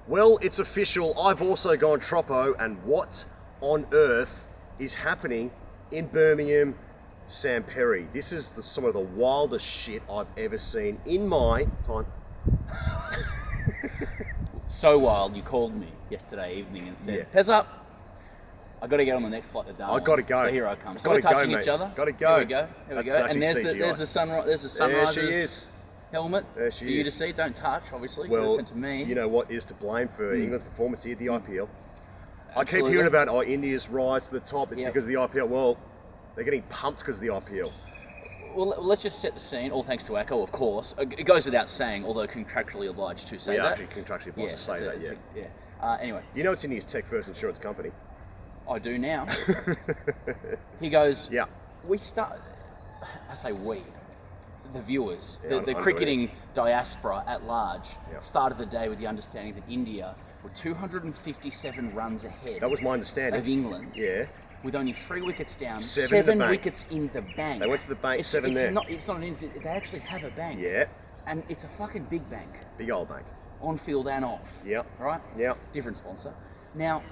Well, it's official. I've also gone Troppo, and what on earth is happening in Birmingham, Sam Perry? This is some of the wildest shit I've ever seen in my time. So wild, you called me yesterday evening and said, Pez up. I got to get on the next flight to Darwin. I got to go. So here I come. So we're touching each other. Got to go. Here we go. Here we go. And there's the sunrise. There's the sunrise. There she is. Helmet there she for you is. to see. Don't touch, obviously. Well, sent to me. You know what is to blame for England's performance here, the IPL. Absolutely. I keep hearing about India's rise to the top. It's because of the IPL. Well, they're getting pumped because of the IPL. Well, let's just set the scene. All thanks to Echo, of course. It goes without saying, although contractually obliged to say that. Actually contractually obliged to say that. Yeah. Anyway, you know it's India's tech first insurance company. I do now. He goes. Yeah. We start. I say we. The viewers, Yeah, the cricketing diaspora at large, started the day with the understanding that India were 257 runs ahead. That was my understanding. Of England. Yeah. With only 3 wickets down, seven wickets in the bank. They went to the bank, it's there. It's not an incident. They actually have a bank. Yeah. And it's a fucking big bank. Big old bank. On field and off. Yep. Right? Yep. Different sponsor. Now,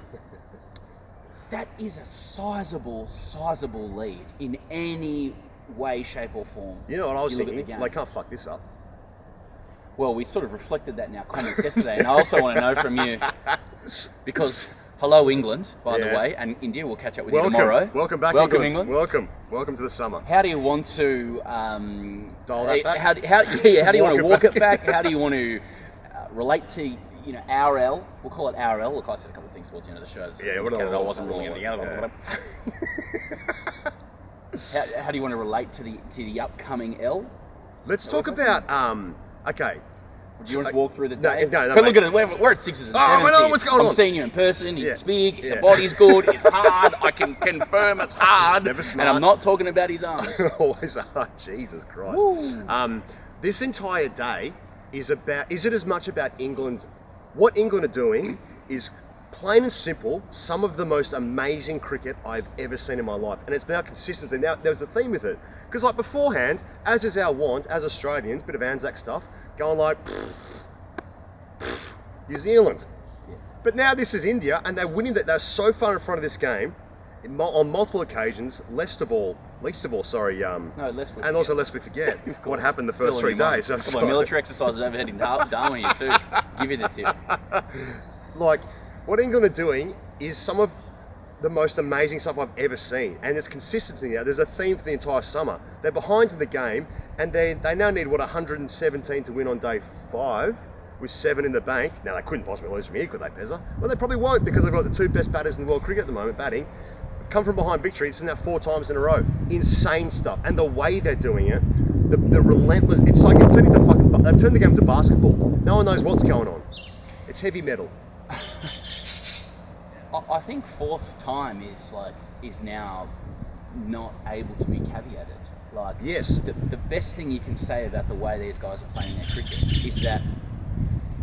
that is a sizable lead in any way, shape or form. You know what I was thinking? They can't fuck this up. Well, we sort of reflected that in our comments yesterday, and I also want to know from you, because hello England, by the way, and India, we'll catch up with you tomorrow. Welcome back, England. Welcome to the summer. How do you want to dial that back? How do you want to walk it back? How do you want to relate to our L? We'll call it our L. Look, I said a couple of things towards the end of the show. I wasn't ruling it together. How do you want to relate to the upcoming L? Let's talk about okay. Do you want to walk through the day? No, but look at it. We're at 6s and 7s. Oh, what's going on? I'm seeing you in person. It's big. The body's good. It's hard. I can confirm it's hard. Never smart. And I'm not talking about his arms. Always hard. Jesus Christ. This entire day is about. Is it as much about England? What England are doing is plain and simple, some of the most amazing cricket I've ever seen in my life. And it's about consistency. Now, there's a theme with it. Because like beforehand, as is our want, as Australians, bit of Anzac stuff, going like, New Zealand. Yeah. But now this is India, and they're winning that. They're so far in front of this game, on multiple occasions, least of all, lest we forget what happened the first 3 days. Couple of military exercises overhead in Darwin here too. Give you the tip. Like, what England are doing is some of the most amazing stuff I've ever seen. And there's consistency now. There's a theme for the entire summer. They're behind in the game, and they now need, 117 to win on day 5, with 7 in the bank. Now, they couldn't possibly lose from here, could they, Pezza? Well, they probably won't, because they've got the 2 best batters in the world cricket at the moment, batting. Come from behind victory. This is now 4 times in a row. Insane stuff. And the way they're doing it, the relentless... It's like it's turning to fucking... They've turned the game to basketball. No one knows what's going on. It's heavy metal. I think 4th time is now not able to be caveated. Like, yes, the best thing you can say about the way these guys are playing their cricket is that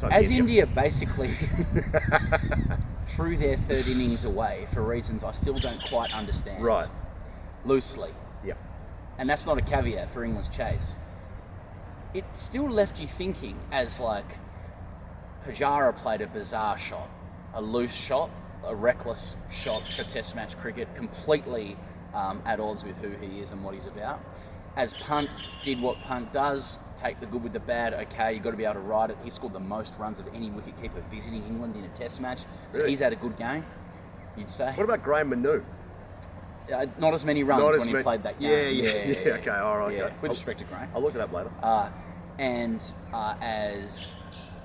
as India basically threw their 3rd innings away for reasons I still don't quite understand. Right. Loosely. Yeah. And that's not a caveat for England's chase. It still left you thinking, as like Pujara played a bizarre shot, a loose shot, a reckless shot for Test match cricket, completely at odds with who he is and what he's about. As Punt did what Punt does, take the good with the bad. Okay, you've got to be able to ride it. He scored the most runs of any wicketkeeper visiting England in a Test match, so he's had a good game, you'd say. What about Graham Manu? Not as many runs when he played that game. Yeah. Okay, all right. Yeah. Okay. With respect to Graham. I'll look it up later. As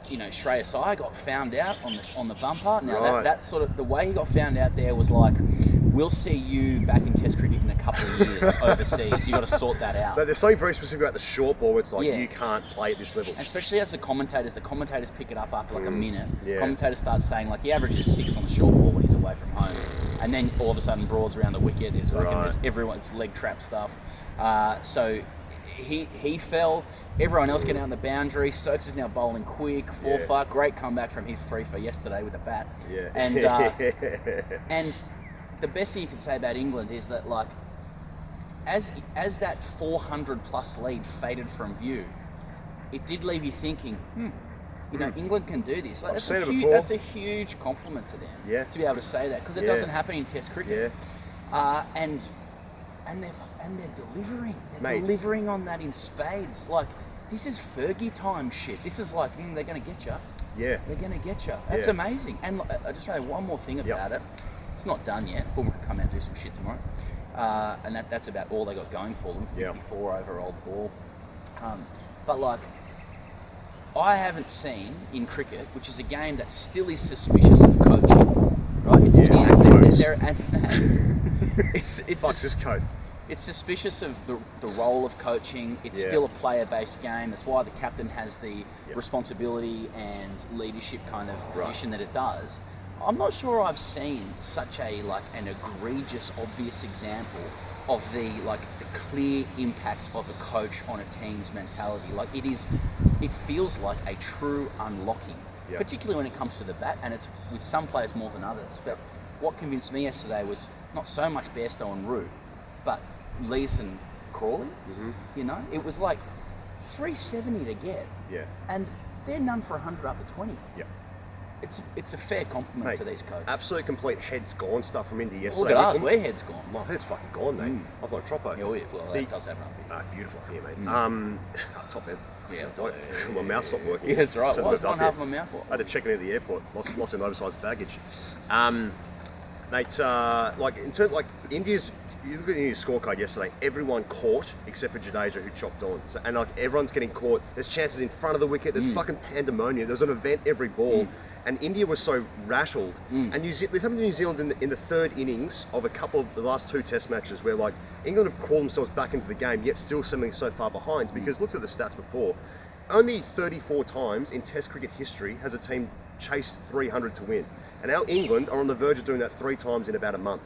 Shreyas Iyer got found out on the bumper. Now that sort of, the way he got found out there was like, we'll see you back in Test cricket in a couple of years overseas. You got to sort that out. But there's something very specific about the short ball. Where it's like you can't play at this level. And especially as the commentators pick it up after like a minute. Yeah. Commentators start saying like he averages 6 on the short ball when he's away from home, and then all of a sudden Broad's around the wicket. It's there's everyone's leg trap stuff. So. He fell. Everyone else getting out on the boundary. Stokes is now bowling quick, 4-for. Great comeback from his 3-for yesterday with a bat. Yeah. And the best thing you can say about England is that like as that 400 plus lead faded from view, it did leave you thinking, You know, England can do this. Like, I've seen it before. That's a huge compliment to them. Yeah. To be able to say that, because it doesn't happen in Test cricket. Yeah. And they're delivering. They're Mate. delivering on that in spades. Like, this is Fergie time shit. This is like, they're going to get you. Yeah. They're going to get you. That's amazing. And I just say one more thing about it. It's not done yet. We'll come out and do some shit tomorrow. And that's about all they got going for them. 54 over old ball. But like, I haven't seen in cricket, which is a game that still is suspicious of coaching, right? It's Fuck this coat. It's suspicious of the role of coaching. It's still a player-based game. That's why the captain has the responsibility and leadership kind of position that it does. I'm not sure I've seen such an egregious, obvious example of the clear impact of a coach on a team's mentality. Like, it feels like a true unlocking, particularly when it comes to the bat, and it's with some players more than others. But what convinced me yesterday was not so much Bairstow and Root, but Leeson, Crawley. You know, it was like 370 to get, and they're none for 100 after 20. It's a fair compliment to these coaches. Absolute complete heads gone stuff from India yesterday. Look at us, we're heads gone. My head's fucking gone, mate. I've got a troppo. That does happen. Beautiful here, mate. Top end. Yeah, my mouth stopped working. Yeah, that's right. So Why is moved up one half here. of my mouth off? I had to check in at the airport. Lost an oversized baggage. Mate, in terms India's, you look at India's scorecard yesterday. Everyone caught except for Jadeja, who chopped on. So, and everyone's getting caught. There's chances in front of the wicket. There's fucking pandemonium. There's an event every ball. And India was so rattled. And this happened to New Zealand in the third innings of a couple of the last two Test matches, where England have crawled themselves back into the game, yet still seeming so far behind. Because looked at the stats before. Only 34 times in Test cricket history has a team chased 300 to win. And our England are on the verge of doing that 3 times in about a month.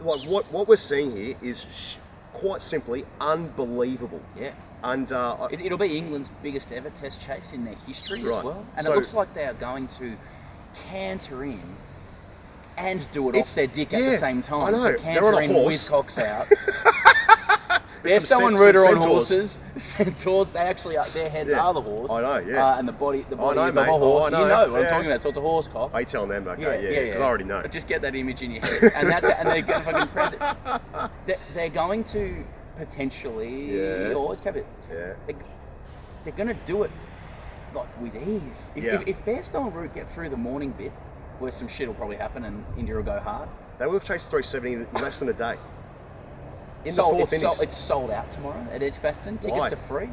What we're seeing here is quite simply unbelievable. Yeah. And it'll be England's biggest ever Test chase in their history as well. And so, it looks like they are going to canter in and do it off their dick at the same time. I know. So They're on a canter in horse. with cocks out. Bairstow and Root are on horses. Centaurs, they actually are, their heads are the horse. I know, yeah. And the body is mate. of a horse. I know. You know what I'm talking about. So it's a horse cock. Are you telling them? Okay, because I already know. Just get that image in your head. And that's it. And they're going to fucking press it. They're going to potentially always cap it. Yeah. They're going to do it with ease. If Bairstow and Root get through the morning bit, where some shit will probably happen and India will go hard, they will have chased 370 in less than a day. In the fourth innings. It's sold out tomorrow at Edgbaston. Tickets are free.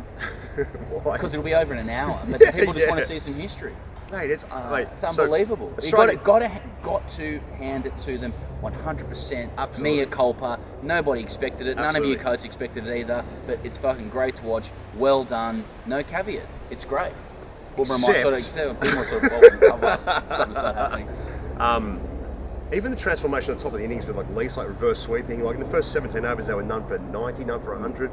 Why? Because it'll be over in an hour. But people just want to see some history. Mate, it's unbelievable. So You've got to hand it to them 100%. Absolutely. Mea culpa. Nobody expected it. None of your coats expected it either. But it's fucking great to watch. Well done. No caveat. It's great. Boomer might sort of something start happening. Even the transformation at the top of the innings with Lee's reverse sweeping, in the first 17 overs they were none for 90, none for 100.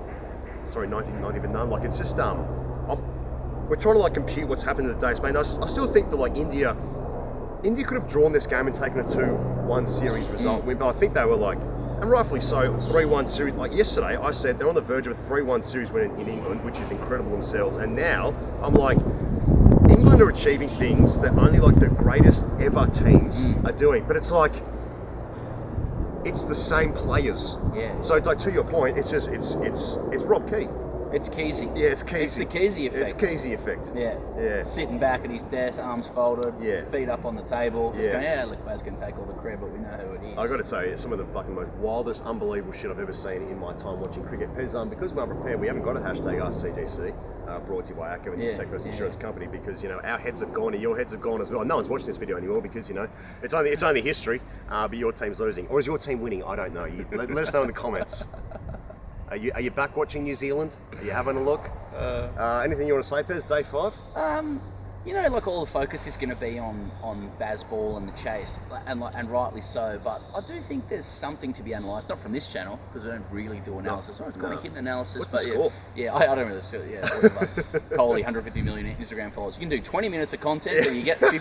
Sorry, 90 for none. It's just we're trying to compute what's happened in the day. But I still think that India could have drawn this game and taken a 2-1 series result win, but I think they were and rightfully so, 3-1 series. Yesterday, I said they're on the verge of a 3-1 series win in England, which is incredible themselves. And now I'm England are achieving things that only the greatest ever teams are doing. But it's it's the same players. Yeah. So to your point, it's just it's Rob Key. It's Keezy. Yeah, it's Keezy. It's the Keezy effect. It's Keezy effect. Yeah. Yeah. Sitting back at his desk, arms folded, feet up on the table, just going, look, Baz can take all the credit, but we know who it is. I got to say, some of the fucking most wildest, unbelievable shit I've ever seen in my time watching cricket. Because we're unprepared, we haven't got a hashtag AskCGC, brought to you by ACCO and the Tech First Insurance Company, because our heads have gone and your heads have gone as well. No one's watching this video anymore because it's only history, but your team's losing, or is your team winning? I don't know. Let us know in the comments. Are you back watching New Zealand? Are you having a look? Anything you want to say, Pez? Day 5? All the focus is going to be on Bazball and the chase, and rightly so. But I do think there's something to be analysed, not from this channel because we don't really do analysis. It's got a hidden analysis. What's the score? Yeah, I don't really. Yeah, whatever. Coley, 150 million Instagram followers. You can do 20 minutes of content, and you get 50.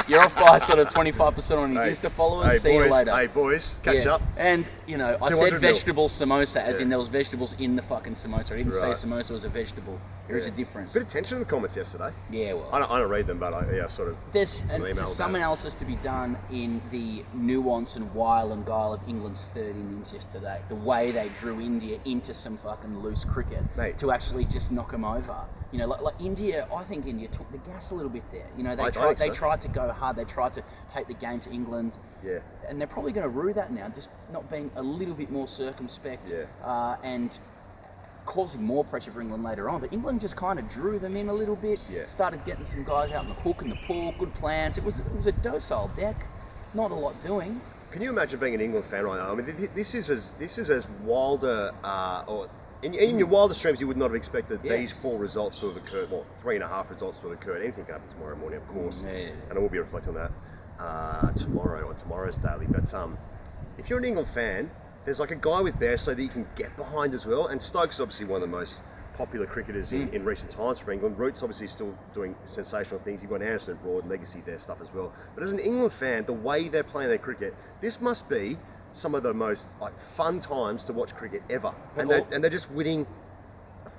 You're off by sort of 25% on his Insta followers. See you later. Hey boys, catch up. And I said vegetable samosa, as in there was vegetables in the fucking samosa. I didn't say samosa was a vegetable. There is a difference. Bit of tension in the comments yesterday. Yeah, well, I don't read them, but I sort of. there's email some about it. analysis to be done in the nuance and wile and guile of England's third innings yesterday. The way they drew India into some fucking loose cricket Mate. to actually just knock them over. You know, like India, I think India took the gas a little bit there. You know, I they think so. tried to go hard. They tried to take the game to England. Yeah. And they're probably going to rue that now, just not being a little bit more circumspect. And causing more pressure for England later on. But England just kind of drew them in a little bit, started getting some guys out in the hook and the pull, good plans. It was a docile deck, not a lot doing. Can you imagine being an England fan right now? I mean, this is as wilder, or in your wildest dreams, you would not have expected these 4 results to have occurred. Well, 3.5 results to have occurred. Anything can happen tomorrow morning, of course, and I will be reflecting on that tomorrow on tomorrow's daily. But if you're an England fan, there's like a guy with Bairstow that you can get behind as well, and Stokes is obviously one of the most popular cricketers in recent times for England. Root's obviously still doing sensational things. You've got Anderson and Broad, legacy their stuff as well. But as an England fan, the way they're playing their cricket, this must be some of the most like fun times to watch cricket ever. And they're just winning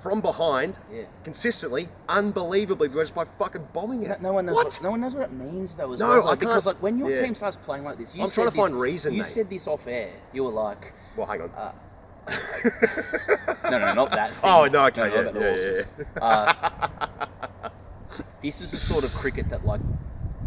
from behind consistently, unbelievably, just by fucking bombing it. No one knows what it means though. As No, well. I can't. Because like when your team starts playing like this, I'm trying to find reason. You mate. said this off air. You were like, well, hang on. no, not that thing. Oh no, okay, No, about the horses. This is the sort of cricket that like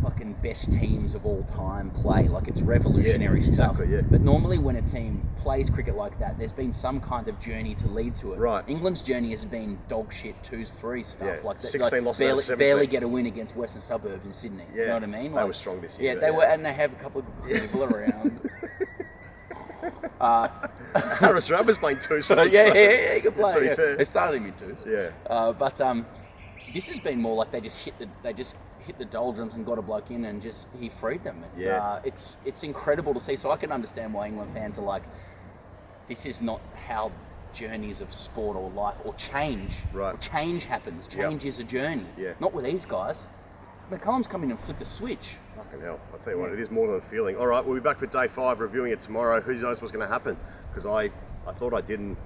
fucking best teams of all time play. Like it's revolutionary stuff. Exactly, yeah. But normally when a team plays cricket like that, there's been some kind of journey to lead to it. Right. England's journey has been dog shit 2-3 stuff. Yeah, Like 16 losses out of 17. barely get a win against Western Suburbs in Sydney. Yeah. You know what I mean? They were strong this year. Yeah, they were, and they have a couple of good people around. Harris Rabb's playing 2 strong. Yeah, good play. To be fair. They started him in 2s. Yeah. But this has been more like they just hit the doldrums and got a bloke in and just he freed them. It's incredible to see. So I can understand why England fans are like, this is not how journeys of sport or life or change. Right. Or change happens. Change is a journey. Yeah. Not with these guys. McCullum's come in and flipped the switch. Fucking hell. I'll tell you what, it is more than a feeling. All right, we'll be back for day 5, reviewing it tomorrow. Who knows what's going to happen? Because I thought I didn't.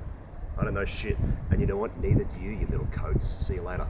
I don't know shit. And you know what? Neither do you, you little coats. See you later.